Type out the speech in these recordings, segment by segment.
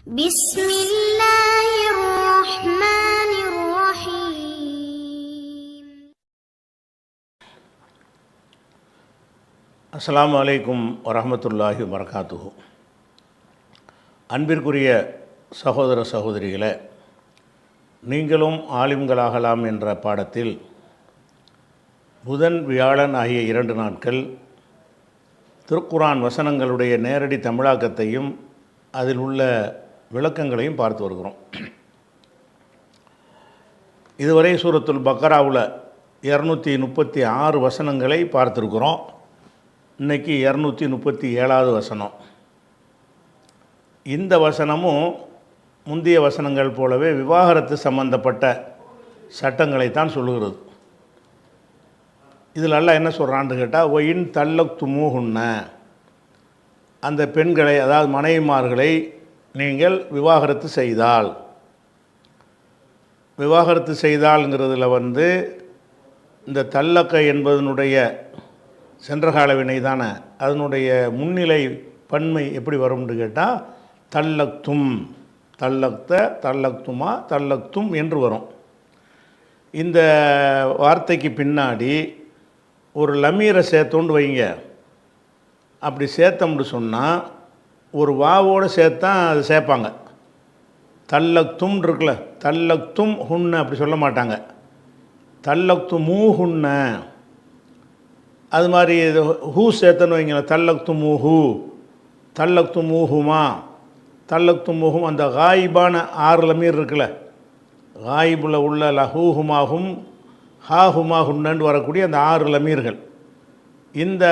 بسم الله الرحمن الرحيم. அஸ்ஸலாமு அலைக்கும் வரஹ்மத்துல்லாஹி வபரகாத்துஹு. அன்பிற்குரிய சகோதர சகோதரிகளே, நீங்களும் ஆலிம்களாகலாம் என்ற பாடத்தில் புதன் வியாழன் ஆகிய 2 நாட்கள் திருக்குர்ஆன் வசனங்களுடைய நேரடி தமிழாக்கத்தையும் அதில் உள்ள விளக்கங்களையும் பார்த்து வருகிறோம். இதுவரை சூரத்துல் பக்கராவில் 236 வசனங்களை பார்த்துருக்குறோம். இன்றைக்கி 237வது வசனம். இந்த வசனமும் முந்தைய வசனங்கள் போலவே விவாகரத்து சம்பந்தப்பட்ட சட்டங்களைத்தான் சொல்லுகிறது. இதில் அல்லாஹ் என்ன சொல்கிறான்னு கேட்டால், ஒயின் தல்லக்துமூஹுன்ன, அந்த பெண்களை, அதாவது மனைவிமார்களை நீங்கள் விவாகரத்து செய்தால், விவாகரத்து செய்தால்ங்கிறதுல இந்த தல்லக்க என்பதனுடைய சென்றகால வினை தானே, அதனுடைய முன்னிலை பன்மை எப்படி வரும்னு கேட்டால் தல்லக்தும், தல்லக்த, தல்லக்துமா, தல்லக்தும் என்று வரும். இந்த வார்த்தைக்கு பின்னாடி ஒரு லமீரை சேர்த்தோண்டு வைங்க. அப்படி சேர்த்தோம்னு சொன்னால் ஒரு வாவோடு சேர்த்தான் அது சேர்ப்பாங்க. தல்லக்தும் இருக்குல்ல, தல்லக்தும் ஹுன்ன அப்படி சொல்ல மாட்டாங்க. தல்லக்துமூ ஹுன்ன, அது மாதிரி ஹூ சேர்த்தன்னு வைங்க. தல்லக்துமூஹு, தல்லக்துமூஹுமா, தல்லக்துமூஹும். அந்த காயிபான 6 லமீர் இருக்குல்ல, காயிபில் உள்ள லஹூஹுமாகும் ஹாஹுமாஹுன்னு வரக்கூடிய அந்த 6 லமீர்கள், இந்த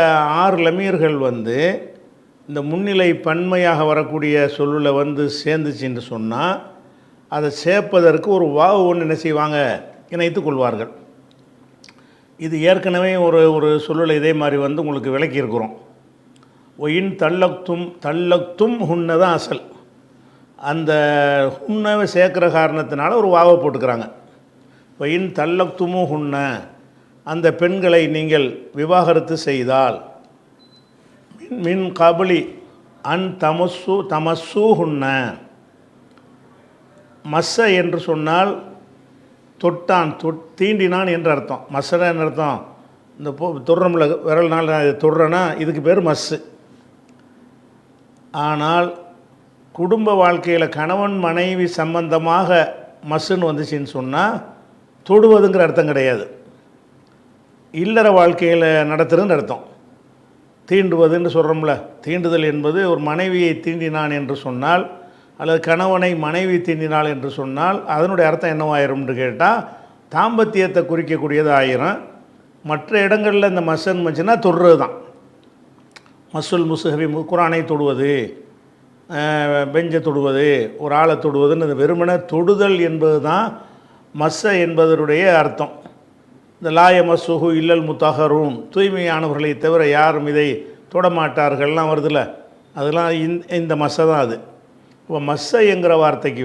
6 லமீர்கள் இந்த முன்னிலை பன்மையாக வரக்கூடிய சொல்லில் சேர்ந்துச்சின்னு சொன்னால் அதை சேர்ப்பதற்கு ஒரு வாவு ஒன்று என்ன செய்வாங்க, இணைத்து கொள்வார்கள். இது ஏற்கனவே ஒரு சொல்லில் இதே மாதிரி உங்களுக்கு விளக்கியிருக்கிறோம். ஒயின் தல்லக்தும், தல்லக்தும் ஹுன்ன தான் அசல். அந்த ஹுன்னவை சேர்க்குற காரணத்தினால ஒரு வாவை போட்டுக்கிறாங்க. ஒயின் தல்லக்துமு ஹுன்ன, அந்த பெண்களை நீங்கள் விவாகரத்து செய்தால், மின் கபலி அன் தமஸ்ஸு ஹுன்ன. மஸ்ஸ என்று சொன்னால் தொட்டான், தீண்டினான் என்று அர்த்தம். மஸ்ஸன என்ன அர்த்தம்? இந்த தொடுறோம்ல விரல்னால் தொடுறேன்னா இதுக்கு பேர் மஸ்ஸு. ஆனால் குடும்ப வாழ்க்கையில் கணவன் மனைவி சம்பந்தமாக மஸ்ஸுன்னு வந்துச்சின்னு சொன்னால் தொடுவதுங்கிற அர்த்தம் கிடையாது. இல்லற வாழ்க்கையில் நடத்துறதுன்னு அர்த்தம். தீண்டுவதுன்னு சொல்கிறோம்ல, தீண்டுதல் என்பது ஒரு மனைவியை தீண்டினான் என்று சொன்னால், அல்லது கணவனை மனைவி தீண்டினாள் என்று சொன்னால் அதனுடைய அர்த்தம் என்னவாயிரும்னு கேட்டால் தாம்பத்தியத்தை குறிக்கக்கூடியது ஆயிரும். மற்ற இடங்களில் இந்த மஸ்ஸன் வச்சுன்னா தொடுறது தான். மஸ்ஸுல் முஸ்ஹபி, குர்ஆனை தொடுவது, பெஞ்சை தொடுவது, ஒரு ஆளை தொடுவதுன்னு வெறுமனே தொடுதல் என்பது தான் மஸ்ஸ என்பதனுடைய அர்த்தம். இந்த லாய மஸ்ஸுஹு இல்லல் முத்தஹரூன், தூய்மையானவர்களை தவிர யாரும் இதை தொடமாட்டார்கள்லாம் வருதில்ல, அதெல்லாம் இந்த மஸ்ஸை தான் அது. இப்போ மஸ்ஸ என்கிற வார்த்தைக்கு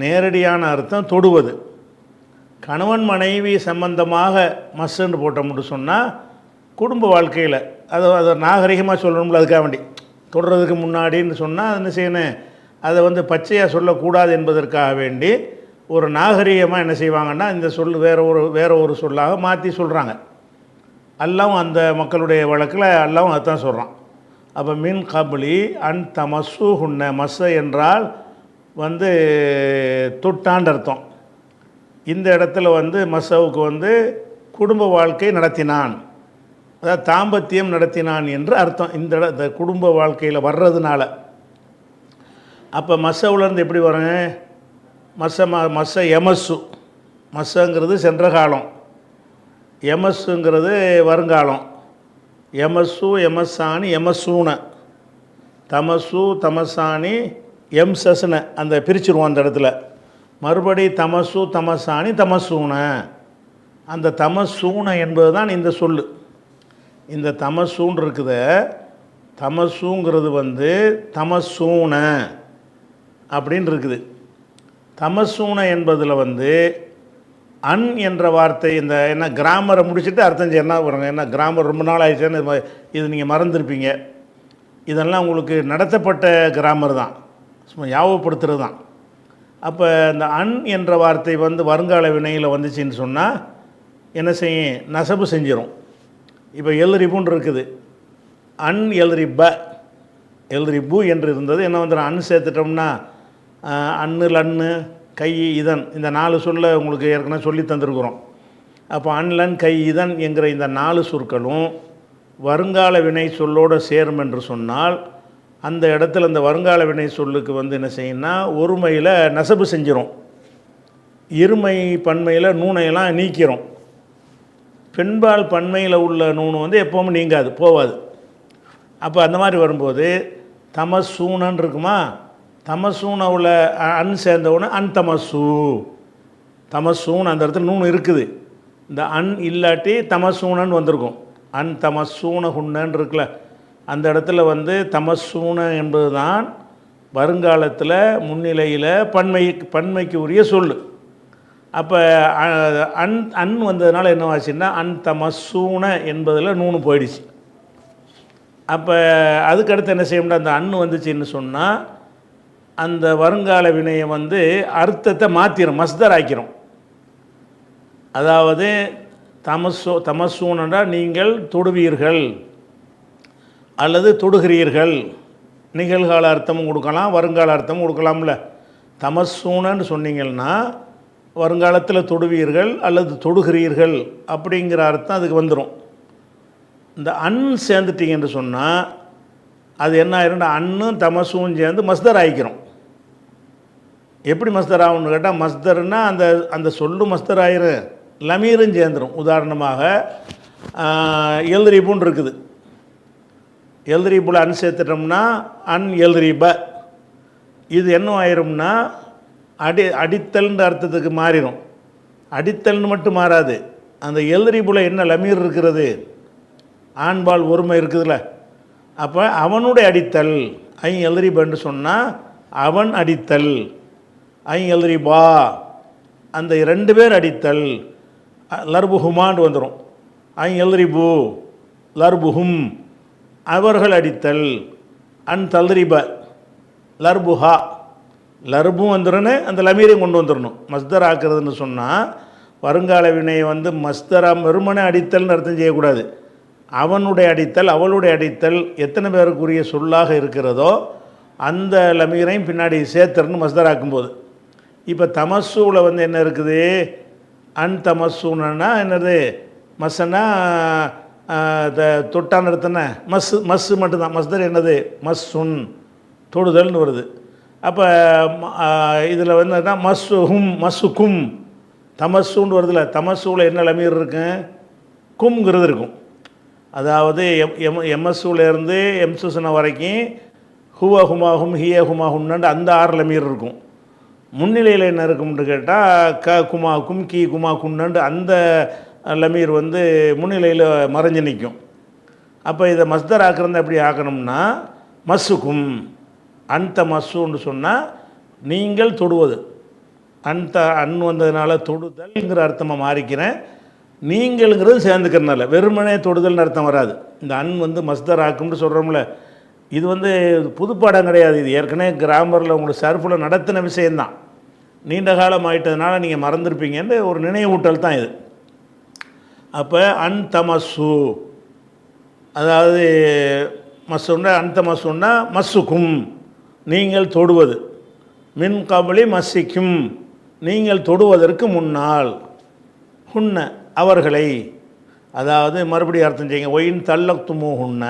நேரடியான அர்த்தம் தொடுவது. கணவன் மனைவி சம்பந்தமாக மஸ்ஸுன்னு போட்டோம்னு சொன்னால் குடும்ப வாழ்க்கையில் அதை நாகரிகமாக சொல்லணும்ல, அதுக்காக வேண்டி தொடுறதுக்கு முன்னாடின்னு சொன்னால் என்ன செய்யணும், அதை பச்சையாக சொல்லக்கூடாது என்பதற்காக வேண்டி ஒரு நாகரிகமாக என்ன செய்வாங்கன்னா இந்த சொல் வேற ஒரு சொல்லாக மாற்றி சொல்கிறாங்க. அல்லாவும் அந்த மக்களுடைய வழக்கில் அல்லாவும் அதுதான் சொல்கிறான். அப்போ மின் கபலி அன் தமஸ்ஸு ஹுன்ன, மஸ்ஸ என்றால் தொட்டான் அர்த்தம். இந்த இடத்துல மஸ்ஸவுக்கு குடும்ப வாழ்க்கை நடத்தினான், அதாவது தாம்பத்தியம் நடத்தினான் என்று அர்த்தம். இந்த குடும்ப வாழ்க்கையில் வர்றதுனால அப்போ மஸ்ஸவுலேருந்து எப்படி வரும்? மஸ்ஸ எமஸ்ஸு, மஸ்ஸங்கிறது சென்ற காலம், எமஸ்ஸுங்கிறது வருங்காலம். எமஸ்ஸு எமஸ்ஸானி எமஸ்ஸூன, தமஸ்ஸு தமஸ்ஸானி எம்சஸ்ன, அந்த பிரிச்சுருவோம் அந்த இடத்துல. மறுபடி தமஸ்ஸு தமஸ்ஸானி தமஸ்ஸூன, அந்த தமஸ்ஸூன என்பது தான் இந்த சொல்லு. இந்த தமஸ்ஸூன் இருக்குது, தமஸ்ஸுங்கிறது தமஸ்ஸூன அப்படின்னு இருக்குது. தமஸ்ஸூன என்பதில் அன் என்ற வார்த்தை, இந்த என்ன கிராமரை முடிச்சுட்டு அர்த்தம் செய்யணும் வருங்க. என்ன கிராமர் ரொம்ப நாள் ஆயிடுச்சுன்னு இது நீங்கள் மறந்துருப்பீங்க. இதெல்லாம் உங்களுக்கு நடத்தப்பட்ட கிராமர் தான். சும்மா ஞாபகப்படுத்துறது தான். அப்போ இந்த அன் என்ற வார்த்தை வந்து வருங்கால வினையில் வந்துச்சின்னு சொன்னால் என்ன செய்யும், நசபு செஞ்சிடும். இப்போ எல்ரிபுன்னு இருக்குது, அன் எல்ரிப, எல்ரிபு என்று இருந்தது, என்ன வந்துடும், அன் சேர்த்துட்டோம்னா அன்னு லன்னு கை இதன் இந்த 4 சொல்ல உங்களுக்கு ஏற்கனவே சொல்லி தந்திருக்கிறோம். அப்போ அன்லன் கை இதன் என்கிற இந்த 4 சொற்களும் வருங்கால வினை சொல்லோடு சேரும் என்று சொன்னால் அந்த இடத்துல அந்த வருங்கால வினை சொல்லுக்கு வந்து என்ன செய்யணும்னா ஒருமையில் நசபு செஞ்சிடும், இருமை பன்மையில் நூனையெல்லாம் நீக்கிறோம். பெண்பால் பன்மையில் உள்ள நூனு வந்து எப்போவுமே நீங்காது, போவாது. அப்போ அந்த மாதிரி வரும்போது தமசூனன்னு இருக்குமா, தமசூனவில் அன் சேர்ந்தவுடனே அன் தமசூ, தமசூன் அந்த இடத்துல நூனு இருக்குது. இந்த அன் இல்லாட்டி தமசூனன்னு வந்திருக்கும். அன் தமசூன ஹுன்னன்னு இருக்குல்ல, அந்த இடத்துல வந்து தமசூன என்பது தான் வருங்காலத்தில் முன்னிலையில் பன்மைக்கு உரிய சொல். அப்போ அன் வந்ததுனால என்னவாச்சுன்னா அன் தமசூன என்பதில் நூனு போயிடுச்சு. அப்போ அதுக்கடுத்து என்ன செய்யணும்னா அந்த அன்னு வந்துச்சுன்னு சொன்னால் அந்த வருங்கால வினையை வந்து அர்த்தத்தை மாற்றிடும், மஸ்தர் ஆக்கிரும். அதாவது தமசூனண்டா நீங்கள் தொடுவீர்கள் அல்லது தொடுகிறீர்கள், நிகழ்கால அர்த்தமும் கொடுக்கலாம் வருங்கால அர்த்தமும் கொடுக்கலாம்ல. தமசூனன்னு சொன்னீங்கன்னா வருங்காலத்தில் தொடுவீர்கள் அல்லது தொடுகிறீர்கள் அப்படிங்கிற அர்த்தம் அதுக்கு வந்துடும். இந்த அன் சேர்ந்துட்டீங்கன்னு சொன்னால் அது என்ன ஆயிரும்னா அன்னும் தமசும் சேர்ந்து மஸ்தர் ஆகிக்கிறோம். எப்படி மஸ்தர் ஆகும்னு கேட்டால் மஸ்தர்னா அந்த அந்த சொல்லு மஸ்தர் ஆயிரும், லமீரும் சேர்ந்துடும். உதாரணமாக எல்ரிபுன்னு இருக்குது, எல்ரிபுல அன் சேர்த்துட்டோம்னா அன் எல்ரிப, இது என்ன ஆயிரும்னா அடித்தல்ன்ற அர்த்தத்துக்கு மாறிடும். அடித்தல்னு மட்டும் மாறாது, அந்த எல்ரிபுல என்ன லமீர் இருக்கிறது, ஆண்பால் ஒருமை இருக்குதுல்ல, அப்போ அவனுடைய அடித்தல் ஐ எல்ரிபன்னு சொன்னால் அவன் அடித்தல், ஐ எல்ரிபா அந்த 2 பேர் அடித்தல், லர்புஹுமான்னு வந்துடும். ஐ எல்ரிபு லர்புஹும் அவர்கள் அடித்தல், அன் தல்ரிப லர்புஹா லர்பும் வந்துடனே அந்த லமீரையும் கொண்டு வந்துடணும். மஸ்தர் ஆக்குறதுன்னு சொன்னால் வருங்கால வினையை வந்து மஸ்தராக வெறுமனே அடித்தல்னு அர்த்தம் செய்யக்கூடாது. அவனுடைய அடித்தல் அவளுடைய அடித்தல் எத்தனை பேருக்குரிய சொல்லாக இருக்கிறதோ அந்த லமீரையும் பின்னாடி சேர்த்துறன்னு மஸ்தர் ஆக்கும்போது. இப்போ தமசூவில் வந்து என்ன இருக்குது, அன் தமசூனா என்னது, மஸ்ஸனா தொட்டான்னு எடுத்தன மஸ்ஸு மட்டும்தான், மஸ்தர் என்னது மஸ்ஸுன் தொடுதல்னு வருது. அப்போ இதில் வந்து என்ன மஸ்ஸுஹும் மஸ்ஸுக்கும் தமசுன்னு வருதுல, தமசூவில் என்ன லமீர் இருக்கு, கும்ங்கிறது இருக்கும். அதாவது எம்எஸ்ஸுலேருந்து எம்சுசன வரைக்கும் ஹுவ ஹுமாஹும் ஹிய ஹுமாஹும்னு அந்த 6 லமீர் இருக்கும். முன்னிலையில் என்ன இருக்கும்னு கேட்டால் க குமாக்கும் கி குமாக்குன்னு அந்த லமீர் வந்து முன்னிலையில் மறைஞ்சு நிற்கும். அப்போ இதை மஸ்தர் ஆக்குறது எப்படி ஆக்கணும்னா மஸ்ஸுக்கும் அந்த மஸ்ஸுன்னு சொன்னால் நீங்கள் தொடுவது, அந்த அன் வந்ததுனால தொடுதல்ங்கிற அர்த்தமாக மாறிக்கிறேன், நீங்கள்ங்கிறது சேர்ந்துக்கிறதுனால வெறுமனே தொடுதல்னு அர்த்தம் வராது. இந்த அன் வந்து மஸ்தர் ஆக்கும்னு சொல்கிறோம்ல, இது வந்து புதுப்பாடம் கிடையாது, இது ஏற்கனவே கிராமரில் உங்களுக்கு சர்ஃபில் நடத்தின விஷயந்தான். நீண்ட காலம் ஆகிட்டதுனால நீங்கள் மறந்துருப்பீங்கன்னு ஒரு நினைவூட்டல் தான் இது. அப்போ அன் தமசு, அதாவது மஸ்ஸுன்னா அன் தமசுன்னா மஸ்ஸுக்கும் நீங்கள் தொடுவது, மின் கபலி மஸ்ஸிக்கும் நீங்கள் தொடுவதற்கு முன்னால், ஹுன்ன அவர்களை, அதாவது மறுபடியும் அர்த்தம் செய்யுங்க, ஒயின் தல்லக்துமோ ஹுன்ன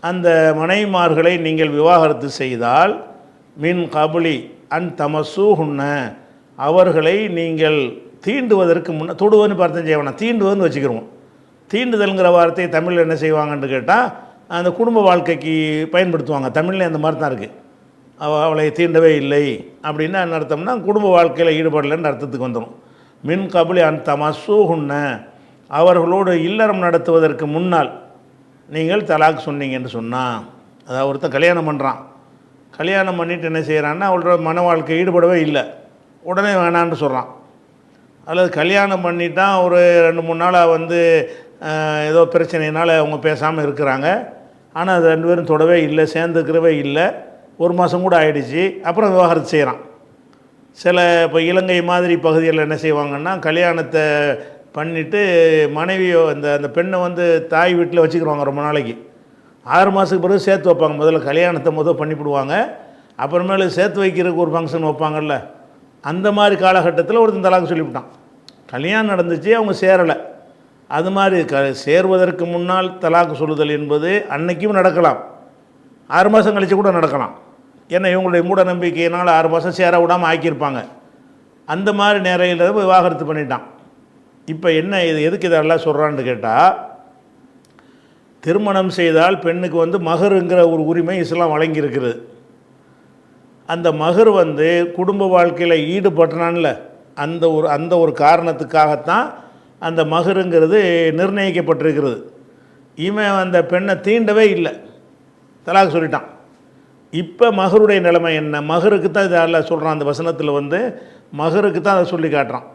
அந்த மனைமார்களை நீங்கள் விவாகரத்து செய்தால், மின் கபலி அன் தமசு ஹுன்ன அவர்களை நீங்கள் தீண்டுவதற்கு முன்ன, தொடுவதுன்னு அர்த்தம் செய்ய வேணாம், தீண்டுவதுன்னு வச்சுக்கிறோம். தீண்டுதல்ங்கிற வார்த்தையை தமிழில் என்ன செய்வாங்கன்னு கேட்டால் அந்த குடும்ப வாழ்க்கைக்கு பயன்படுத்துவாங்க. தமிழில் அந்த மாதிரி தான் இருக்குது. அவளை தீண்டவே இல்லை அப்படின்னா என்ன அர்த்தம்னா குடும்ப வாழ்க்கையில் ஈடுபடலைன்னு அர்த்தத்துக்கு வந்துடும். மின் கபலி அன் தமசு ஹுன்ன அவர்களோடு இல்லறம் நடத்துவதற்கு முன்னால் நீங்கள் தலாக் சொன்னீங்கன்னு சொன்னால், அதாவது ஒருத்தன் கல்யாணம் பண்ணுறான், கல்யாணம் பண்ணிவிட்டு என்ன செய்கிறான்னா அவளோட மன வாழ்க்கை ஈடுபடவே இல்லை, உடனே வேணான்னு சொல்கிறான். அல்லது கல்யாணம் பண்ணிட்டான், ஒரு 2-3 நாளாக வந்து ஏதோ பிரச்சனையினால் அவங்க பேசாமல் இருக்கிறாங்க, ஆனால் அது 2 பேரும் தொடவே இல்லை, சேர்ந்துக்கிறவே இல்லை, 1 மாதம் கூட ஆயிடுச்சு, அப்புறம் விவாகரத்து செய்கிறான். சில இப்போ இலங்கை மாதிரி பகுதிகளில் என்ன செய்வாங்கன்னா, கல்யாணத்தை பண்ணிவிட்டு மனைவியோ அந்த அந்த பெண்ணை வந்து தாய் வீட்டில் வச்சுக்கிடுவாங்க ரொம்ப நாளைக்கு. 6 மாதத்துக்கு பிறகு சேர்த்து வைப்பாங்க. முதல்ல கல்யாணத்தை பண்ணிவிடுவாங்க, அப்புறமேலு சேர்த்து வைக்கிறதுக்கு ஒரு ஃபங்க்ஷன் வைப்பாங்கல்ல. அந்த மாதிரி காலகட்டத்தில் ஒருத்தன் தலாக்கு சொல்லிவிட்டான். கல்யாணம் நடந்துச்சு, அவங்க சேரலை. அது மாதிரி சேர்வதற்கு முன்னால் தலாக்கு சொல்லுதல் என்பது அன்னைக்கும் நடக்கலாம், 6 மாதம் கழித்து கூட நடக்கலாம். ஏன்னா இவங்களுடைய மூட நம்பிக்கையினால் 6 மாதம் சேர விடாமல் ஆக்கியிருப்பாங்க. அந்த மாதிரி நேரையில் விவாகரத்து பண்ணிட்டான். இப்போ என்ன இது எதுக்கு இதெல்லாம் சொல்கிறான்னு கேட்டால், திருமணம் செய்தால் பெண்ணுக்கு வந்து மகருங்கிற ஒரு உரிமை இஸ்லாம் வழங்கியிருக்கிறது. அந்த மகர் வந்து குடும்ப வாழ்க்கையில் ஈடுபட்டான்ல, அந்த ஒரு காரணத்துக்காகத்தான் அந்த மகருங்கிறது நிர்ணயிக்கப்பட்டிருக்கிறது. இவன் அந்த பெண்ணை தீண்டவே இல்லை, தலாக் சொல்லிட்டான். இப்போ மகருடைய நிலைமை என்ன? மகருக்கு தான் இதை அல்ல சொல்கிறான். அந்த வசனத்தில் வந்து மகருக்கு தான் அதை சொல்லி காட்டுறான்.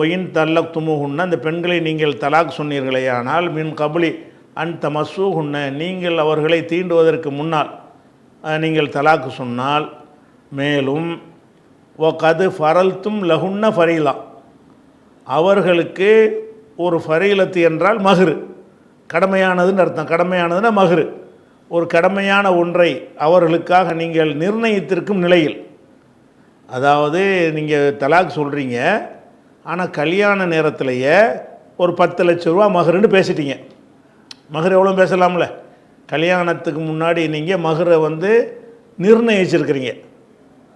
ஒயின் தல்லக் துமுகுன்ன, அந்த பெண்களை நீங்கள் தலாக் சொன்னீர்களே ஆனால் மின் கபுலி அன் தமசூகுன்ன, நீங்கள் அவர்களை தீண்டுவதற்கு முன்னால் நீங்கள் தலாக்கு சொன்னால், மேலும் கது ஃபரல்தும் லகுன்ன ஃபரீலா, அவர்களுக்கு ஒரு ஃபரீலத்து என்றால் மகரு, கடமையானதுன்னு அர்த்தம். கடமையானதுன்னா மகரு, ஒரு கடமையான ஒன்றை அவர்களுக்காக நீங்கள் நிர்ணயித்திருக்கும் நிலையில். அதாவது நீங்கள் தலாக் சொல்கிறீங்க, ஆனால் கல்யாண நேரத்திலேயே ஒரு 10 லட்ச ரூபா மகருன்னு பேசிட்டீங்க. மகர் எவ்வளோ பேசலாம்ல? கல்யாணத்துக்கு முன்னாடி நீங்கள் மகரை வந்து நிர்ணயிச்சிருக்கிறீங்க.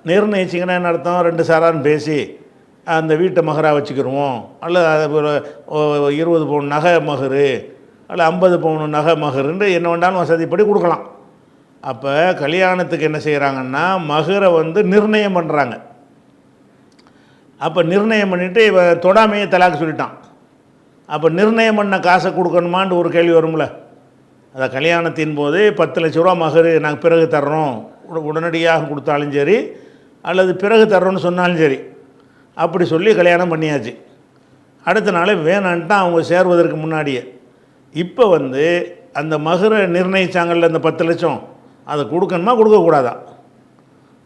நிர்ணயிச்சிங்கன்னா என்ன அர்த்தம்? 2 சாரான்னு பேசி அந்த வீட்டை மகராக வச்சுக்கிடுவோம், அல்லது 20 பவுன் நகை மகரு, அல்ல 50 பவுன் நகை மகருன்னு என்ன வேண்டாலும் வசதிப்படி கொடுக்கலாம். அப்போ கல்யாணத்துக்கு என்ன செய்கிறாங்கன்னா, மகரை வந்து நிர்ணயம் பண்ணுறாங்க. அப்போ நிர்ணயம் பண்ணிவிட்டு இவன் தொடாமையே தலாக்கு சொல்லிட்டான். அப்போ நிர்ணயம் பண்ண காசை கொடுக்கணுமான்னு ஒரு கேள்வி வரும்ல. அதை கல்யாணத்தின் போது 10 லட்ச ரூபா மகரு நாங்கள் பிறகு தர்றோம், உடனடியாக கொடுத்தாலும் சரி, அல்லது பிறகு தர்றோன்னு சொன்னாலும் சரி, அப்படி சொல்லி கல்யாணம் பண்ணியாச்சு. அடுத்த நாள் வேணான்ட்டான் அவங்க சேர்வதற்கு முன்னாடியே. இப்போ வந்து அந்த மகரை நிர்ணயித்தாங்கல்ல, அந்த 10 லட்சம், அதை கொடுக்கணுமா கொடுக்கக்கூடாதா?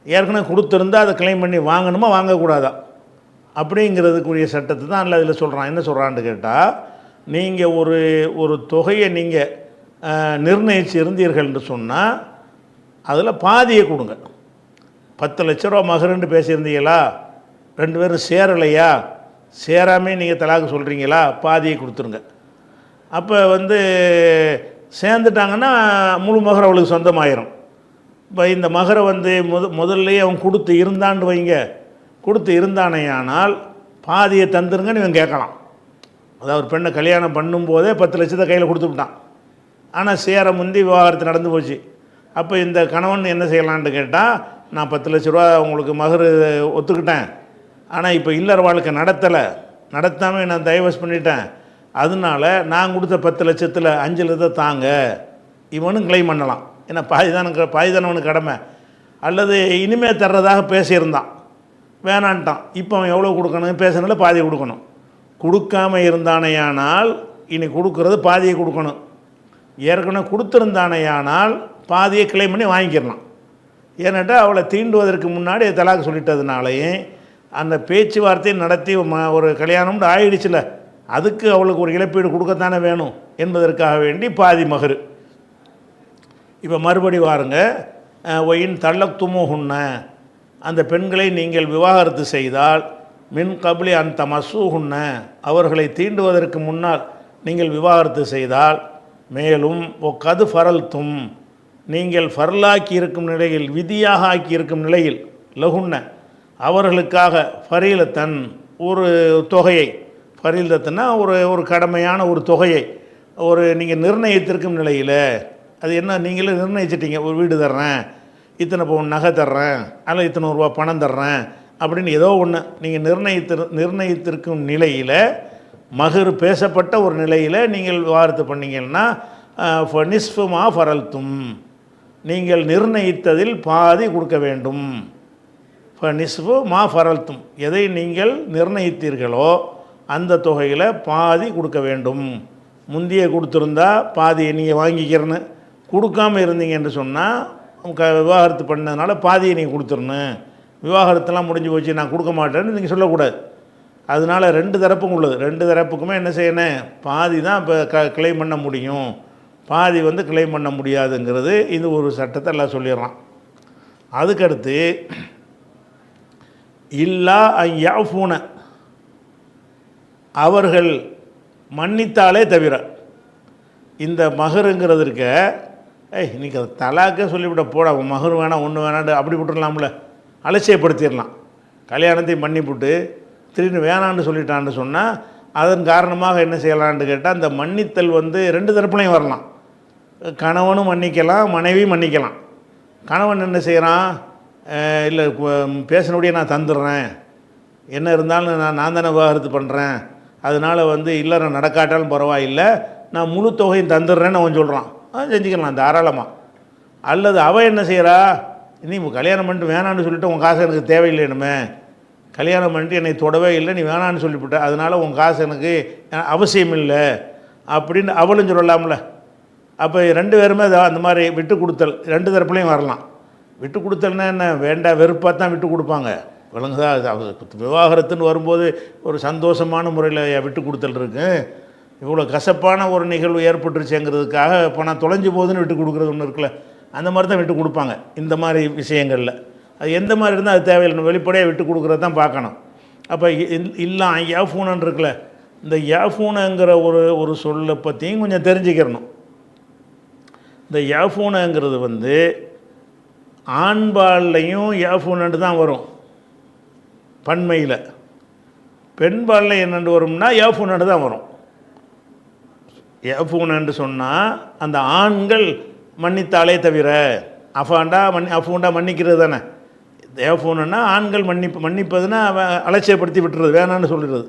ஏற்கனவே கொடுத்துருந்தா அதை கிளைம் பண்ணி வாங்கணுமா வாங்கக்கூடாதா? அப்படிங்கிறதுக்குரிய சட்டத்தை தான் அல்ல இதில் சொல்கிறான். என்ன சொல்கிறான்னு கேட்டால், நீங்கள் ஒரு தொகையை நீங்கள் நிர்ணயித்து இருந்தீர்கள் என்று சொன்னால் அதில் பாதியை கொடுங்க. 10 லட்ச ரூபா மகருன்னு பேசியிருந்தீங்களா, 2 பேரும் சேரலையா, சேராமே நீங்கள் தலாக்கு சொல்கிறீங்களா, பாதியை கொடுத்துருங்க. அப்போ வந்து சேர்ந்துட்டாங்கன்னா முழு மகர் அவளுக்கு சொந்தமாயிரும். இப்போ இந்த மகரை வந்து முதல்லையே அவன் கொடுத்து இருந்தான்னு வைங்க, கொடுத்து இருந்தானேயானால் பாதியை தந்துருங்கன்னு இவன் கேட்கலாம். அதாவது ஒரு பெண்ணை கல்யாணம் பண்ணும்போதே 10 லட்சத்தை கையில் கொடுத்துவிட்டான், ஆனால் சேர முந்தி விவாகரத்து நடந்து போச்சு. அப்போ இந்த கணவன் என்ன செய்யலான்னு கேட்டால், நான் 10 லட்ச ரூபா உங்களுக்கு மகர் ஒத்துக்கிட்டேன், ஆனால் இப்போ இல்லற வாழ்க்கை நடத்தாமல் நான் டைவர்ஸ் பண்ணிட்டேன், அதனால நான் கொடுத்த 10 லட்சத்தில் 5 லட்சத்தை தாங்க, இவனும் கிளைம் பண்ணலாம். ஏன்னா பாதிதானவனுக்கு கடமை. அல்லது இனிமேல் தர்றதாக பேசியிருந்தான், வேணான்ட்டான், இப்போ அவன் எவ்வளோ கொடுக்கணும், பேசுனால பாதியை கொடுக்கணும். கொடுக்காமல் இருந்தானேயானால் இனி கொடுக்குறது பாதியை கொடுக்கணும். ஏற்கனவே கொடுத்துருந்தானேயானால் பாதியை கிளைம் பண்ணி வாங்கிக்கிறலாம். ஏன்னாட்டா அவளை தீண்டுவதற்கு முன்னாடி தலாக்கு சொல்லிட்டதுனாலையும் அந்த பேச்சுவார்த்தையை நடத்தி ஒரு கல்யாணம்னு ஆயிடுச்சுல, அதுக்கு அவளுக்கு ஒரு இழப்பீடு கொடுக்கத்தானே வேணும் என்பதற்காக வேண்டி பாதி மகரு. இப்போ மறுபடி வாருங்க, ஒயின் தள்ளக் துமுகுன்ன, அந்த பெண்களை நீங்கள் விவாகரத்து செய்தால் மின் கபுலி அன் தமசூகுன்ன, அவர்களை தீண்டுவதற்கு முன்னால் நீங்கள் விவாகரத்து செய்தால், மேலும் கது ஃபரல்தும், நீங்கள் ஃபர்லாக்கி இருக்கும் நிலையில், விதியாக ஆக்கி இருக்கும் நிலையில், லகுன்ன, அவர்களுக்காக ஃபரீலத்தன், ஒரு தொகையை, ஃபரீலத்தன்னா ஒரு கடமையான ஒரு தொகையை நீங்கள் நிர்ணயித்திருக்கும் நிலையில், அது என்ன நீங்களே நிர்ணயிச்சிட்டீங்க, ஒரு வீடு தர்றேன், இத்தனை பவுன் நகை தர்றேன், அல்ல இத்தனை ரூபா பணம் தர்றேன் அப்படின்னு ஏதோ ஒன்று நீங்கள் நிர்ணயித்திருக்கும் நிலையில், மகர் பேசப்பட்ட ஒரு நிலையில் நீங்கள் விவாகரத்து பண்ணீங்கன்னா, நிஸ்ஃபு மா ஃபரல்தும், நீங்கள் நிர்ணயித்ததில் பாதி கொடுக்க வேண்டும். நிஸ்ஃபு மா ஃபரல்தும், எதை நீங்கள் நிர்ணயித்தீர்களோ அந்த தொகையில் பாதி கொடுக்க வேண்டும். முந்திய கொடுத்துருந்தா பாதியை நீங்கள் வாங்கிக்கிறன்னு, கொடுக்காமல் இருந்தீங்க என்று சொன்னால் விவாகரத்து பண்ணதுனால பாதியை நீங்கள் கொடுத்துடணும், விவாகரத்தெல்லாம் முடிஞ்சு போச்சு நான் கொடுக்க மாட்டேன்னு நீங்கள் சொல்லக்கூடாது. அதனால் ரெண்டு தரப்பும் உள்ளது. ரெண்டு தரப்புக்குமே என்ன செய்யணும், பாதி தான் இப்போ கிளைம் பண்ண முடியும், பாதி கிளைம் பண்ண முடியாதுங்கிறது இது ஒரு சட்டத்தை எல்லாம் சொல்லிடுறான். அதுக்கடுத்து இல்லா யாஃபூன, அவர்கள் மன்னித்தாலே தவிர. இந்த மகருங்கிறது இருக்க, இன்றைக்கி அது தலாக்கே சொல்லிவிட போட, மகர் வேணாம் ஒன்று வேணாண்டு அப்படி விட்டுடலாம்ல, அலட்சியப்படுத்திடலாம். கல்யாணத்தை மன்னிப்புட்டு திடீர்னு வேணான்னு சொல்லிட்டான்னு சொன்னால் அதன் காரணமாக என்ன செய்யலான்னு கேட்டால், அந்த மன்னித்தல் ரெண்டு தரப்புலையும் வரலாம். கணவனும் மன்னிக்கலாம், மனைவியும் மன்னிக்கலாம். கணவன் என்ன செய்கிறான், இல்லை பேசினபடியே நான் தந்துடுறேன், என்ன இருந்தாலும் நான் தானே விவாகரத்து பண்ணுறேன், அதனால் இல்லறம் நடக்காட்டாலும் பரவாயில்லை, நான் முழு தொகையும் தந்துடுறேன்னு அவன் சொல்கிறான். செஞ்சுக்கலாம் தாராளமாக. அல்லது அவள் என்ன செய்கிறா, நீ கல்யாணம் பண்ணிட்டு வேணான்னு சொல்லிவிட்டு உன் காசு எனக்கு தேவையில்லைனுமே, கல்யாணம் பண்ணிட்டு என்னை தொடவே இல்லை, நீ வேணான்னு சொல்லிவிட்ட, அதனால் உன் காசு எனக்கு அவசியம் இல்லை அப்படின்னு அவளும் சொல்லலாம்ல. அப்போ ரெண்டு பேருமே அந்த மாதிரி விட்டு கொடுத்தல் ரெண்டு தரப்புலையும் வரலாம். விட்டு கொடுத்தல்னா என்ன, வேண்டாம் வெறுப்பாக தான் விட்டு கொடுப்பாங்க, விளங்குதா? விவாகரத்துன்னு வரும்போது ஒரு சந்தோஷமான முறையில் விட்டு கொடுத்தல் இருக்குது. இவ்வளோ கசப்பான ஒரு நிகழ்வு ஏற்பட்டுருச்சுங்கிறதுக்காக இப்போ நான் தொலைஞ்சு போகுதுன்னு விட்டு கொடுக்குறது ஒன்று இருக்குல்ல, அந்த மாதிரி தான் விட்டு கொடுப்பாங்க இந்த மாதிரி விஷயங்களில். அது எந்த மாதிரி இருந்தால் அது தேவையில்லை, வெளிப்படையாக விட்டு கொடுக்குறது தான் பார்க்கணும். அப்போ இல்லை யாஃபூனன்னு இருக்குல்ல, இந்த யாஃபூனங்கிற ஒரு சொல்லை பற்றியும் கொஞ்சம் தெரிஞ்சுக்கிறணும். இந்த யாஃபூனங்கிறது ஆண்பால்லையும் யாஃபூனன்ட்டு தான் வரும் பன்மையில், பெண்பாலில் என்னென்று வரும்னா யாஃபூனன்ட்டு தான் வரும். யாஃபூனன்ட்டு சொன்னால் அந்த ஆண்கள் மன்னித்தாலே தவிர, அஃபூண்டா மன்னிக்கிறது தானே. யாஃபூனா ஆண்கள் மன்னிப்பதுன்னா அலட்சியப்படுத்தி விட்டுறது, வேணான்னு சொல்லிடுறது.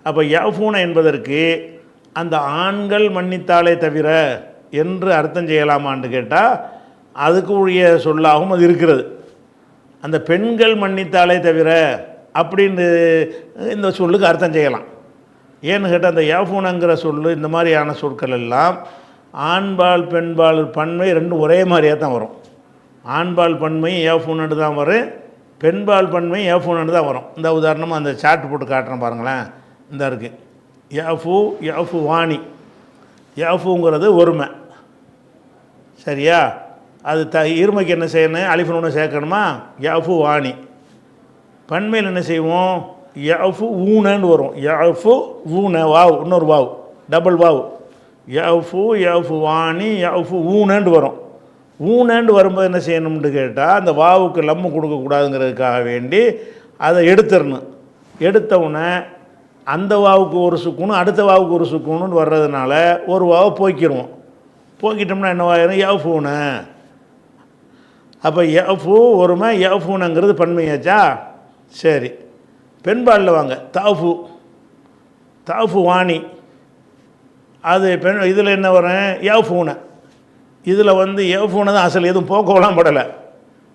அப்போ யாஃபூன என்பதற்கு அந்த ஆண்கள் மன்னித்தாலே தவிர என்று அர்த்தம் செய்யலாமான்னு கேட்டால் அதுக்கு உரிய சொல்லாகவும் அது இருக்கிறது. அந்த பெண்கள் மன்னித்தாலே தவிர அப்படின்னு இந்த சொல்லுக்கு அர்த்தம் செய்யலாம். ஏன்னு கேட்டால் அந்த யாஃபூனங்கிற சொல்லு இந்த மாதிரியான சொற்கள் எல்லாம் ஆண்பால் பெண்பால் பன்மை ரெண்டும் ஒரே மாதிரியாக தான் வரும். ஆண்பால் பன்மை யாஃபூனன்ட்டு தான் வரும், பெண்பால் பன்மை யாஃபூனன்ட்டு தான் வரும். இந்த உதாரணமாக அந்த சார்ட் போட்டு காட்டுறேன் பாருங்களேன், இந்த இருக்குது யாஃபு வாணி. யாஃபுங்கிறது ஒருமை, சரியா? அது இருமைக்கு என்ன செய்யணும், அலிஃபுன் ஒன்று சேர்க்கணுமா, யாஃபு வாணி. பன்மையில் என்ன செய்வோம், யாஃபு ஊனன்னு வரும். யாஃபு ஊன, வாவ் இன்னொரு வாவ், டபுள் வாவ். யாஃபு வாணி யாஃபு ஊனன்னு வரும். ஊனன்னு வரும்போது என்ன செய்யணும்னு கேட்டால் அந்த வாவுக்கு லம்மு கொடுக்கக்கூடாதுங்கிறதுக்காக வேண்டி அதை எடுத்துடணும். எடுத்தவுடனே அந்த வாவுக்கு ஒரு சுக்குனும் அடுத்த வாவுக்கு ஒரு சுக்குன்னு வர்றதுனால ஒரு வாவை போக்கிடுவோம். போக்கிட்டோம்னா என்னவாயிரும், யாஃபூன. அப்போ யாஃபு ஒருமை, யாஃபூனங்கிறது பன்மையாச்சா? சரி, பெண்பாலில் வாங்க, தாஃபு வாணி. அது பெண், இதில் என்ன வரும், யாஃபூன. இதில் யாஃபூன தான் அசல், எதுவும் போக்கலாம் படலை.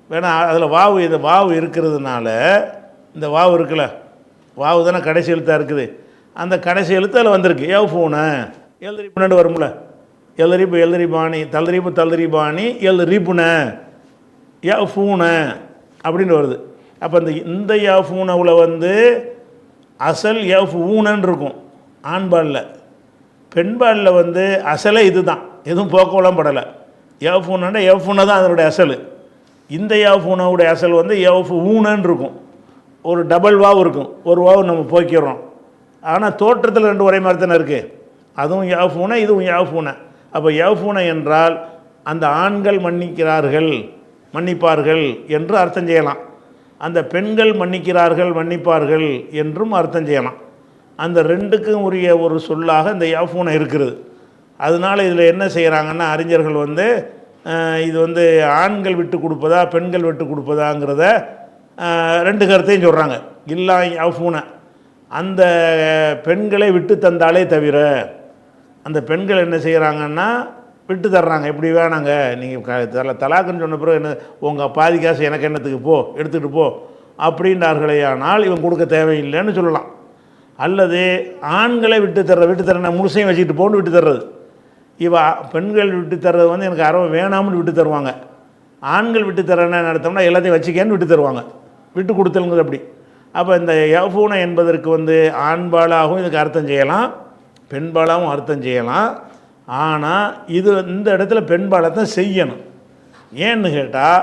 வேணா அதில் வாவு, இது வாவு இருக்கிறதுனால, இந்த வாவு இருக்குல்ல, வாவு தானே கடைசி எழுத்தாக இருக்குது, அந்த கடைசி எழுத்து அதில் வந்திருக்கு, யாஃபூன. எழுதரிப்புனு வரும்ல, எழுதரிபாணி, தல்தரிபாணி எழுதரிப்புன யாஃபூன அப்படின்னு வருது. அப்போ இந்த யாஃபூனவில் அசல் யாஃபூனன்னு இருக்கும் ஆண்பாலில். பெண்பாலில் அசலே இது தான், எதுவும் போக்கலாம் படலை. யாஃபூனா யாஃபூனை தான் அதனுடைய அசல். இந்த யாஃபூனவுடைய அசல் யாஃபூனன்னு இருக்கும், ஒரு டபுள் வாவ் இருக்கும், ஒரு வாவ் நம்ம போய்க்கிறோம். ஆனால் தோற்றத்தில் ரெண்டு ஒரே மாதிரி தானே இருக்குது, அதுவும் யாஃபூன இதுவும் யாஃபூன. அப்போ யாஃபூன என்றால் அந்த ஆண்கள் மன்னிப்பார்கள் என்று அர்த்தம் செய்யலாம். அந்த பெண்கள் மன்னிப்பார்கள் என்றும் அர்த்தம் செய்யலாம். அந்த ரெண்டுக்கும் உரிய ஒரு சொல்லாக இந்த யாஃபூன இருக்கிறது. அதனால் இதில் என்ன செய்கிறாங்கன்னா அறிஞர்கள் இது ஆண்கள் விட்டு கொடுப்பதா பெண்கள் விட்டு கொடுப்பதாங்கிறத ரெண்டு கருத்தையும் சொல்கிறாங்க. இல்லா யாஃபூன, அந்த பெண்களை விட்டு தந்தாலே தவிர, அந்த பெண்கள் என்ன செய்கிறாங்கன்னா விட்டு தர்றாங்க, இப்படி வேணாங்க, நீங்கள் தலாக்குன்னு சொன்ன பிறகு என்ன உங்கள் பாதி காசு எனக்கு என்னத்துக்கு போ, எடுத்துகிட்டு போ அப்படின்றார்களே, ஆனால் இவன் கொடுக்க தேவையில்லைன்னு சொல்லலாம். அல்லது ஆண்களை விட்டு தர்றேன் முழுசையும் வச்சுக்கிட்டு போன்னு விட்டு தர்றது. பெண்கள் விட்டு தர்றது எனக்கு அறவை வேணாம்னு விட்டு தருவாங்க. ஆண்கள் விட்டு தரேன்னு நடத்தோம்னா எல்லாத்தையும் வச்சுக்கேன்னு விட்டு தருவாங்க, விட்டு கொடுத்தலுங்கிறது அப்படி. அப்போ இந்த யஃபூன என்பதற்கு வந்து ஆண்பாலாகவும் இதுக்கு அர்த்தம் செய்யலாம், பெண்பாலாகவும் அர்த்தம் செய்யலாம். ஆனால் இது இந்த இடத்துல பெண்பாலத்தை செய்யணும். ஏன்னு கேட்டால்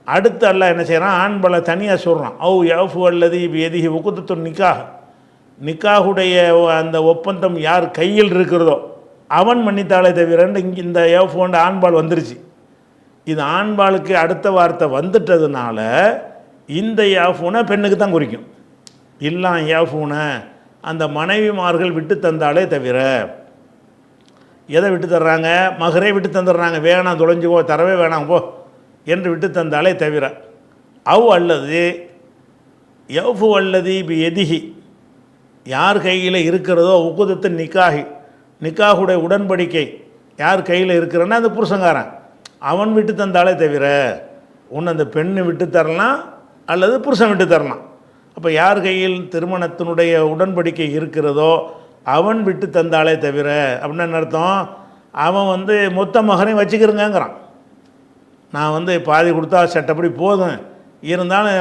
அடுத்து அல்லாஹ் என்ன செய்கிறான், ஆண்பாலை தனியாக சொல்கிறான். யஃபு அல்லது எதிகி உக்குத்து நிக்காஹுடைய அந்த ஒப்பந்தம் யார் கையில் இருக்கிறதோ அவன் மன்னித்தாலே தவிர இங்கே இந்த யஃபுன்ற ஆண்பால் வந்துருச்சு. இது ஆண்பாலுக்கு அடுத்த வார்த்தை வந்துட்டதுனால இந்த யாஃபூனை பெண்ணுக்கு தான் குறிக்கும். இல்லா யாஃபூனை அந்த மனைவிமார்கள் விட்டு தந்தாலே தவிர, எதை விட்டு தர்றாங்க, மகரே விட்டு தந்துடுறாங்க, வேணாம் தொலைஞ்சு போ, தரவே வேணாம் போ என்று விட்டு தந்தாலே தவிர, அல்லது யஃபு அல்லது இப்போ எதிகி யார் கையில் இருக்கிறதோ உக்குதத்து நிக்காஹுடைய உடன்படிக்கை யார் கையில் இருக்கிறன்னா அந்த புருஷங்காரன் அவன் விட்டு தந்தாலே தவிர, ஒன்று அந்த பெண்ணு விட்டு தரலாம் அல்லது புருஷன் விட்டு தரலாம். அப்போ யார் கையில் திருமணத்தினுடைய உடன்படிக்கை இருக்கிறதோ அவன் விட்டு தந்தாலே தவிர அப்படின்னு என்ன அர்த்தம், அவன் வந்து மொத்த மகனையும் வச்சுக்கிறங்கிறான். நான் வந்து பாதி கொடுத்தா சட்டப்படி போதும், இருந்தாலும்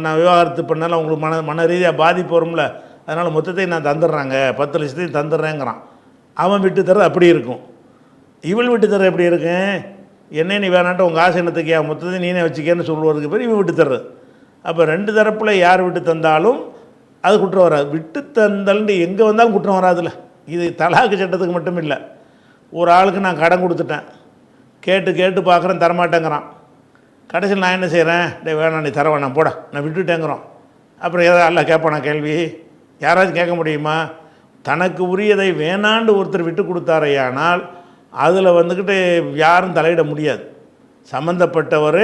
நான் விவாகரத்து பண்ணாலும் அவங்களுக்கு மன ரீதியாக பாதிப்பு வரும்ல, அதனால் மொத்தத்தையும் நான் தந்துடுறாங்க, 10 லட்சத்தையும் தந்துடுறேங்கிறான். அவன் விட்டு தர்றது அப்படி இருக்கும். இவள் விட்டு தர எப்படி இருக்கும், என்ன நீ வேணான்ட்டு உங்கள் ஆசை என்னத்துக்கியா, மொத்தத்தையும் நீனே வச்சுக்கேன்னு சொல்லுவதுக்கு பேர் இவன் விட்டு தர்றது. அப்போ ரெண்டு தரப்பில் யார் விட்டு தந்தாலும் அது குற்றம் வராது. விட்டு தந்தல்னு எங்கே வந்தாலும் குற்றம் வராதுல்ல. இது தலாக்கு சட்டத்துக்கு மட்டும் இல்லை. ஒரு ஆளுக்கு நான் கடன் கொடுத்துட்டேன், கேட்டு கேட்டு பார்க்குறேன், தரமாட்டேங்கிறான். கடைசியில் நான் என்ன செய்கிறேன், வேணாம் நீ தர வேணாம் போட, நான் விட்டுட்டேங்கிறோம். அப்புறம் ஏதாவது அல்ல கேட்பானா கேள்வி, யாராச்சும் கேட்க முடியுமா? தனக்கு உரியதை வேணாண்டு ஒருத்தர் விட்டு கொடுத்தாரையானால் அதில் வந்துக்கிட்டு யாரும் தலையிட முடியாது. சம்மந்தப்பட்டவர்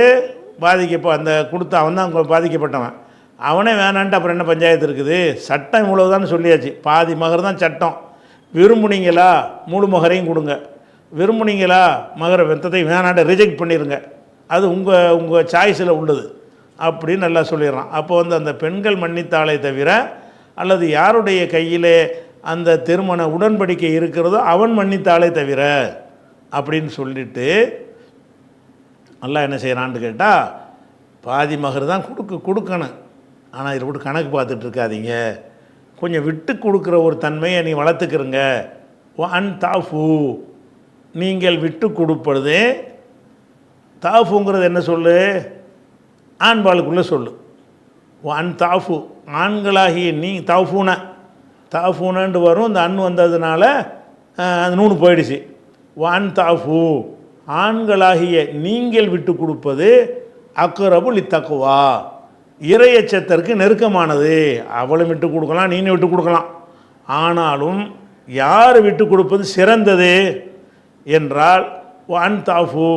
அந்த கொடுத்த அவன் தான் பாதிக்கப்பட்டவன், அவனே வேணான்ட்டு அப்புறம் என்ன பஞ்சாயத்து இருக்குது? சட்டம் இவ்வளவுதான் சொல்லியாச்சு, பாதி மகர் தான் சட்டம். விரும்புனீங்களா முழு மகரையும் கொடுங்க, விரும்புனீங்களா மகரை வெத்தத்தை வேணாண்ட ரிஜெக்ட் பண்ணிடுங்க, அது உங்கள் சாய்ஸில் உள்ளது அப்படின்னு நல்லா சொல்லிடுறான். அப்போ வந்து அந்த பெண்கள் மன்னித்தாலே தவிர அல்லது யாருடைய கையிலே அந்த திருமண உடன்படிக்கை இருக்கிறதோ அவன் மன்னித்தாலே தவிர அப்படின்னு சொல்லிட்டு அல்லாஹ் என்ன செய்கிறான்னு கேட்டால், பாதி மகர் தான் கொடுக்கணும், ஆனால் இதில் கூட கணக்கு பார்த்துட்டு இருக்காதீங்க, கொஞ்சம் விட்டு கொடுக்குற ஒரு தன்மையை நீ வளர்த்துக்கிறங்க. அன் தாஃபு நீங்கள் விட்டு கொடுப்பது, தாஃபுங்கிறது என்ன சொல்லு, ஆண்பாளுக்குள்ளே சொல்லு. அன் தாஃபு ஆண்களாகிய நீ தாஃபூனன்ட்டு வரும், இந்த அன் வந்ததுனால அந்த நூனு போயிடுச்சு. அன் தாஃபு ஆண்களாகிய நீங்கள் விட்டு கொடுப்பது அக்ரபுல் தக்வா இறையச்சத்திற்கு நெருக்கமானது. அவளும் விட்டு கொடுக்கலாம், நீனும் விட்டு கொடுக்கலாம். ஆனாலும் யார் விட்டு கொடுப்பது சிறந்தது என்றால் அன் தாஃபு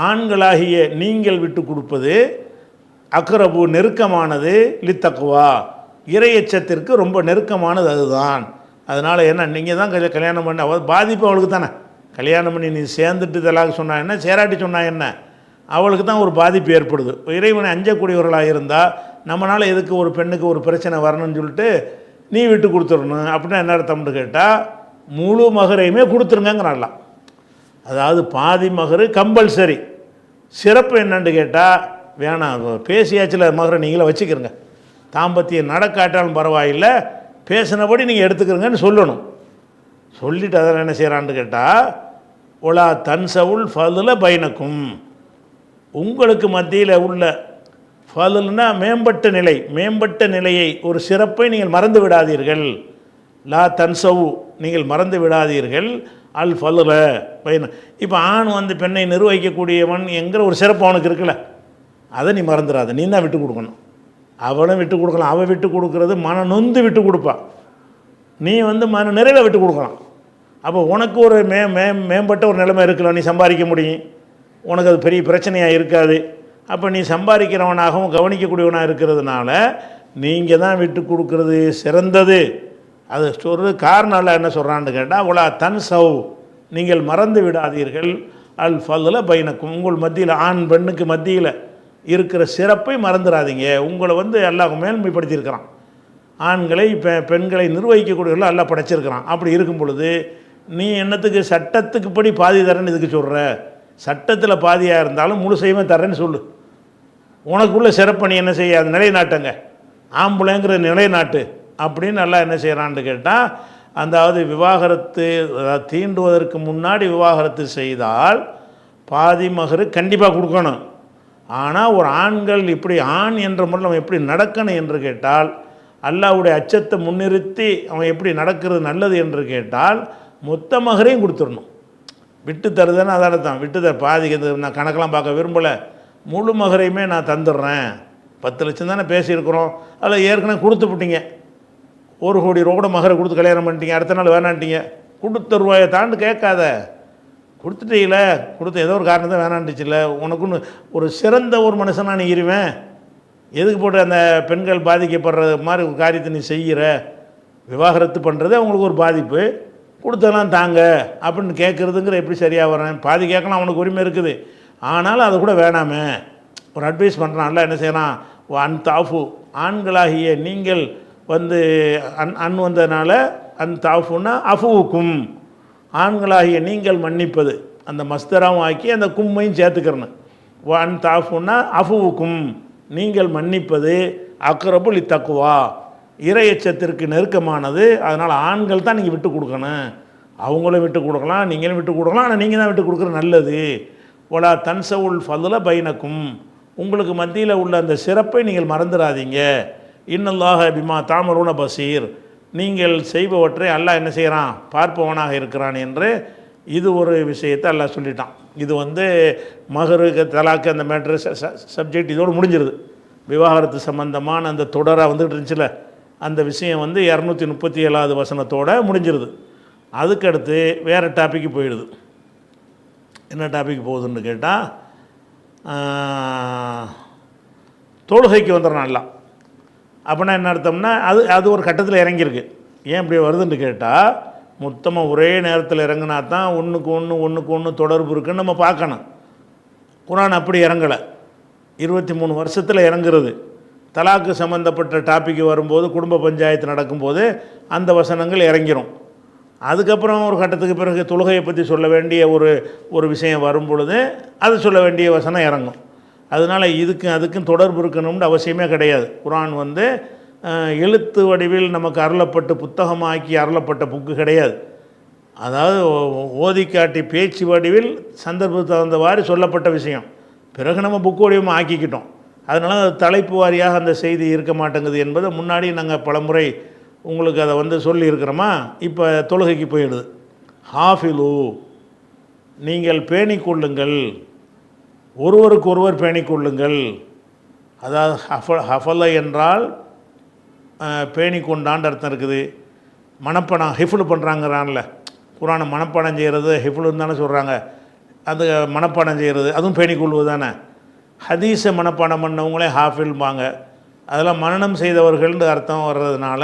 ஆண்களாகிய நீங்கள் விட்டு கொடுப்பது அக்ரபு நெருக்கமானது, லித்தக்குவா இறையச்சத்திற்கு ரொம்ப நெருக்கமானது அதுதான். அதனால் என்ன, நீங்கள் தான் கல்யாணம் பண்ண பாதிப்பு அவளுக்கு தானே. கல்யாணம் பண்ணி நீ சேர்ந்துட்டு இதெல்லாம் சொன்னா என்ன, சேராட்டி சொன்னா என்ன, அவளுக்கு தான் ஒரு பாதிப்பு ஏற்படுது. இறைவனை அஞ்சக்கூடியவர்களாக இருந்தால் நம்மளால் எதுக்கு ஒரு பெண்ணுக்கு ஒரு பிரச்சனை வரணும்னு சொல்லிட்டு நீ விட்டு கொடுத்துடணும் அப்படின்னா என்ன அர்த்தம்னு கேட்டால், முழு மகரையுமே கொடுத்துருங்கிறான்லாம். அதாவது பாதி மகர் கம்பல்சரி. சிறப்பு என்னன்னு கேட்டால், வேணாம் பேசியாச்சில் மகரை நீங்களே வச்சுக்கிறங்க, தாம்பத்தியம் நடக்காட்டாலும் பரவாயில்லை, பேசினபடி நீங்கள் எடுத்துக்கிறங்கன்னு சொல்லணும். சொல்லிவிட்டு அதில் என்ன செய்கிறான்னு கேட்டால், ஒலா தன்சவுல் ஃபதுல பைனக்கும் உங்களுக்கு மத்தியில் உள்ள ஃபதுல்னா மேம்பட்ட நிலை, மேம்பட்ட நிலையை ஒரு சிறப்பை நீங்கள் மறந்து விடாதீர்கள். லா தன்சவு நீங்கள் மறந்து விடாதீர்கள், அல் ஃபதுல பைன. இப்போ ஆண் வந்து பெண்ணை நிர்வகிக்கக்கூடியவன் என்கிற ஒரு சிறப்பு அவனுக்கு இருக்குல்ல, அதை நீ மறந்துடாத, நீ தான் விட்டு கொடுக்கணும். அவளும் விட்டு கொடுக்கலாம், அவள் விட்டு கொடுக்கறது மன நொந்து விட்டு கொடுப்பாள், நீ வந்து மன நிறைவில் விட்டு கொடுக்கலாம். அப்போ உனக்கு ஒரு மேம்பட்ட ஒரு நிலைமை இருக்கலாம், நீ சம்பாதிக்க முடியும், உனக்கு அது பெரிய பிரச்சனையாக இருக்காது. அப்போ நீ சம்பாதிக்கிறவனாகவும் கவனிக்கக்கூடியவனாக இருக்கிறதுனால நீங்கள் தான் விட்டு கொடுக்கறது சிறந்தது. அது சொல்கிறது காரணம் எல்லாம் என்ன சொல்கிறான்னு கேட்டால், உலா தன் சவ் நீங்கள் மறந்து விடாதீர்கள், அல் ஃபதுல பைனக்கும் உங்கள் மத்தியில் ஆண் பெண்ணுக்கு மத்தியில் இருக்கிற சிறப்பை மறந்துடாதீங்க. உங்களை வந்து அல்லாஹ் மேன்மைப்படுத்தியிருக்கிறான், ஆண்களை பெண்களை நிர்வகிக்கக்கூடியவர்கள் எல்லாம் படைச்சிருக்கிறான். அப்படி இருக்கும் பொழுது நீ என்னத்துக்கு சட்டத்துக்கு படி பாதி தரேன்னு இதுக்கு சொல்கிற, சட்டத்தில் பாதியாக இருந்தாலும் முழுசையுமே தரேன்னு சொல்லு. உனக்குள்ள சிறப்பணி என்ன செய்ய, அது நிலைநாட்டுங்க, ஆம்பளைங்கிற நிலைநாட்டு அப்படின்னு நல்லா என்ன செய்கிறான்னு கேட்டால், அதாவது விவாகரத்து தீண்டுவதற்கு முன்னாடி விவாகரத்து செய்தால் பாதி மகரு கண்டிப்பாக கொடுக்கணும். ஆனால் ஒரு ஆண்கள் இப்படி ஆண் என்ற முறையில் அவன் எப்படி நடக்கணும் என்று கேட்டால், அல்லாஹ்வுடைய அச்சத்தை முன்னிறுத்தி அவன் எப்படி நடக்கிறது நல்லது என்று கேட்டால் மொத்த மகரையும் கொடுத்துடணும். விட்டு தருதுன்னு அதான தான், விட்டு தர பாதிக்கிறது நான் கணக்கெல்லாம் பார்க்க விரும்பலை, முழு மகரையுமே நான் தந்துடுறேன். 10 லட்சம் தானே பேசியிருக்கிறோம், அதில் ஏற்கனவே கொடுத்து விட்டீங்க, 1 கோடி ரூபா கூட மகரை கொடுத்து கல்யாணம் பண்ணிட்டீங்க, அடுத்த நாள் வேணான்ட்டீங்க, கொடுத்த ரூபாயை தாண்டு கேட்காத, கொடுத்துட்டீங்கள, கொடுத்து ஏதோ ஒரு காரணம் தான் வேணான்ட்டுச்சுல, உனக்குன்னு ஒரு சிறந்த ஒரு மனுஷனாக நீ இருவேன், எதுக்கு போட்டு அந்த பெண்கள் பாதிக்கப்படுற மாதிரி ஒரு காரியத்தை நீ செய்கிற, விவாகரத்து பண்ணுறது அவங்களுக்கு ஒரு பாதிப்பு, கொடுத்தெல்லாம் தாங்க அப்படின்னு கேட்குறதுங்கிற எப்படி சரியாக வரேன், பாதி கேட்கலாம் அவனுக்கு உரிமை இருக்குது, ஆனாலும் அதை கூட வேணாமே ஒரு அட்வைஸ் பண்ணுறான்ல, என்ன செய்யறான், அன் தாஃபு ஆண்களாகிய நீங்கள் வந்து அன் வந்ததுனால அன் தாஃபுன்னா அஃபுவுக்கும் ஆண்களாகிய நீங்கள் மன்னிப்பது, அந்த மஸ்தராவும் ஆக்கி அந்த கும்மையும் சேர்த்துக்கிறேன்னு, அன் தாஃபுன்னா அஃபுவுக்கும் நீங்கள் மன்னிப்பது, அக்ரபுல் தக்குவா இறையச்சத்திற்கு நெருக்கமானது, அதனால் ஆண்கள் தான் நீங்கள் விட்டு கொடுக்கணும், அவங்களும் விட்டு கொடுக்கலாம் நீங்களும் விட்டு கொடுக்கலாம், ஆனால் நீங்கள் தான் விட்டு கொடுக்குறது நல்லது. ஒலா தன்சவுல் ஃபதுல பைனக்கும் உங்களுக்கு மத்தியில் உள்ள அந்த சிறப்பை நீங்கள் மறந்துடாதீங்க. இன்னல்லாஹ பிமா தாமரூன பசீர் நீங்கள் செய்பவற்றை அல்லாஹ் என்ன செய்கிறான், பார்ப்பவனாக இருக்கிறான் என்று இது ஒரு விஷயத்தை அல்லாஹ் சொல்லிட்டான். இது வந்து மகருக்கு தலாக்கு அந்த மேட்ரு சப்ஜெக்ட் இதோடு முடிஞ்சிருது. விவாகரத்து சம்பந்தமான அந்த தொடராக வந்துட்டு இருந்துச்சுல, அந்த விஷயம் வந்து 237வது வசனத்தோடு முடிஞ்சிருது. அதுக்கடுத்து வேறு டாப்பிக்கு போயிடுது. என்ன டாபிக் போகுதுன்னு கேட்டால், தொழுகைக்கு வந்துடுறோம் எல்லாம். அப்படின்னா என்ன அர்த்தம்னா, அது ஒரு கட்டத்தில் இறங்கியிருக்கு. ஏன் இப்படி வருதுன்னு கேட்டால், மொத்தமாக ஒரே நேரத்தில் இறங்கினா தான் ஒன்றுக்கு ஒன்று தொடர்பு இருக்குன்னு நம்ம பார்க்கணும். குர்ஆன் அப்படி இறங்கலை, 23 வருஷத்தில் இறங்குறது. தலாக்கு சம்மந்தப்பட்ட டாப்பிக்கு வரும்போது, குடும்ப பஞ்சாயத்து நடக்கும்போது அந்த வசனங்கள் இறங்கிரும். அதுக்கப்புறம் ஒரு கட்டத்துக்கு பிறகு தொழுகையை பற்றி சொல்ல வேண்டிய ஒரு விஷயம் வரும் பொழுது அது சொல்ல வேண்டிய வசனம் இறங்கும். அதனால் அதுக்கும் தொடர்பு இருக்கணும்னு அவசியமே கிடையாது. குர்ஆன் வந்து எழுத்து வடிவில் நமக்கு அருளப்பட்டு புத்தகமாக்கி அருளப்பட்ட புக்கு கிடையாது. அதாவது ஓதி காட்டி பேச்சு வடிவில் சந்தர்ப்பத்துக்கு தகுந்தவாறு சொல்லப்பட்ட விஷயம். பிறகு நம்ம புக்கு வடிவமாக ஆக்கிக்கிட்டோம். அதனால் அது தலைப்பு வாரியாக அந்த செய்தி இருக்க மாட்டேங்குது என்பதை முன்னாடி நாங்கள் பலமுறை உங்களுக்கு அதை வந்து சொல்லியிருக்கிறோமா. இப்போ தொழுகைக்கு போயிடுது. ஹாஃபிலு நீங்கள் பேணிக்கொள்ளுங்கள், ஒருவருக்கு ஒருவர் பேணிக்கொள்ளுங்கள். அதாவது ஹஃபல என்றால் பேணிக்கொண்டான்னு அர்த்தம் இருக்குது. மனப்பாடம் ஹிஃபுலு பண்ணுறாங்கிறான்ல, குர்ஆனை மனப்பாடம் செய்கிறது ஹிஃபுலுன்னு தானே சொல்கிறாங்க. அது மனப்பாடம் செய்கிறது அதுவும் பேணிக்கொள்வது தானே. ஹதீஸை மனப்பாடம் பண்ணவங்களே ஹாஃபில்பாங்க. அதெல்லாம் மனனம் செய்தவர்கள்னு அர்த்தம் வர்றதுனால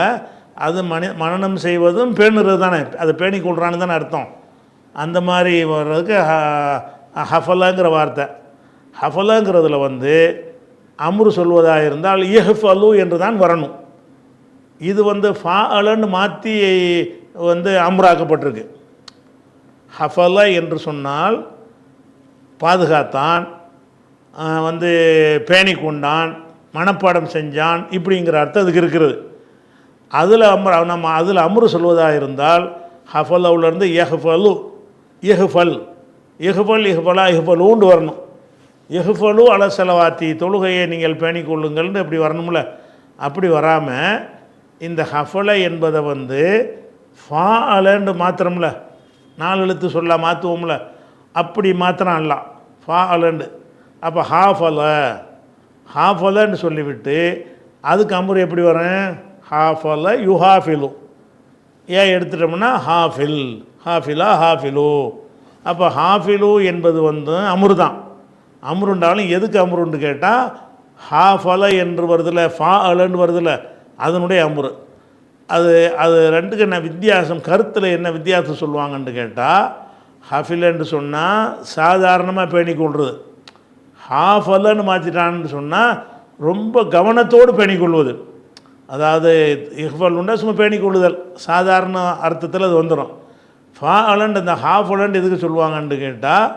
அது மனனம் செய்வதும் பேணுறது தானே, அது பேணிக்கொள்கிறான்னு தானே அர்த்தம். அந்த மாதிரி வர்றதுக்கு ஹஃபலங்கிற வார்த்தை. ஹஃபலங்கிறதுல வந்து அம்ரு சொல்வதாக இருந்தால் இஹ்ஃபலு என்று தான் வரணும். இது வந்து ஃபாஅலன்னு மாற்றி வந்து அம்ராக்கப்பட்டிருக்கு. ஹஃபல என்று சொன்னால் பாதுகாத்தான், வந்து பேணி கொண்டான், மனப்பாடம் செஞ்சான், இப்படிங்கிற அர்த்தம் அதுக்கு இருக்கிறது. அதில் நம்ம அதில் அம்ரு சொல்வதாக இருந்தால் ஹஃபலவுலேருந்து எஹ்ஃபலு இஹ்ஃபல் இஹ்ஃபல் இஹ்ஃபலா இஹ்ஃபலூண்டு வரணும். இஹ்ஃபலு அல ஸலவாத்தி தொழுகையை நீங்கள் பேணிக்கொள்ளுங்கள்னு இப்படி வரணும்ல. அப்படி வராமல் இந்த ஹஃபல என்பதை வந்து ஃபாஅலன்னு மாத்திரம்ல, 4 எழுத்து சொல்ல மாற்றுவோம்ல, அப்படி மாத்திரம் அல்ல ஃபாஅலன்னு. அப்போ ஹாஃபலன்னு சொல்லிவிட்டு அதுக்கு அம்ரு எப்படி வரும், ஹாஃபல யுஹாஃபிலு. ஏன் எடுத்துட்டோம்னா ஹாஃபில் ஹாஃபிலா ஹாஃபிலு. அப்போ ஹாஃபிலு என்பது வந்து அம்ரு தான். அம்ருண்டாலும் எதுக்கு அம்ருன்னு கேட்டால் ஹாஃபல என்று வருதில்ல, ஃபாஅலன்னு வருதில்ல, அதனுடைய அம்ரு. அது ரெண்டுக்கு என்ன வித்தியாசம், கருத்தில் என்ன வித்தியாசம் சொல்லுவாங்கன்னு கேட்டால், ஹஃபிலன்னு சொன்னால் சாதாரணமாக பேணிக்கொள்வது, ஹாஃபலன்னு மாற்றிட்டான்னு சொன்னால் ரொம்ப கவனத்தோடு பேணிக்கொள்வது. அதாவது இஹ்ஃபலுன்னா சும்மா பேணிக்கொள்ளுதல், சாதாரண அர்த்தத்தில் அது வந்துடும். ஃபாஅலன்னு இந்த ஹாஃபலன்னு எதுக்கு சொல்லுவாங்கன்னு கேட்டால்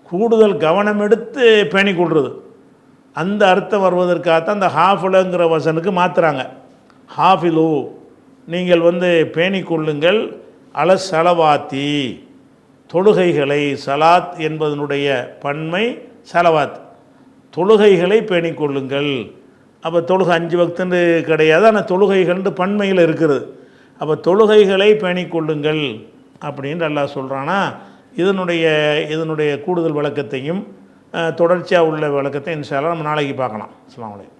கூடுதல் கவனம் எடுத்து பேணிக் கொள்வது. அந்த அர்த்தம் வருவதற்காகத்தான் அந்த ஹாஃபிலங்கிற வசனுக்கு மாற்றுறாங்க. ஹாஃபிலு, நீங்கள் பேணிக் கொள்ளுங்கள், அல சலவாத்தி, தொழுகைகளை. சலாத் என்பதனுடைய பன்மை சலவாத், தொழுகைகளை பேணிக் கொள்ளுங்கள். அப்போ தொழுகை 5 வக்துன்னு கிடையாது, ஆனால் தொழுகைகள்னு பன்மையில் இருக்குது. அப்போ தொழுகைகளை பேணிக் கொள்ளுங்கள் அப்படின்னு அல்லாஹ் சொல்கிறானா. இதனுடைய கூடுதல் விளக்கத்தையும் தொடர்ச்சியாக உள்ள விளக்கத்தை இன்ஷா அல்லாஹ் நம்ம நாளைக்கு பார்க்கலாம். அஸ்ஸலாமு அலைக்கும்.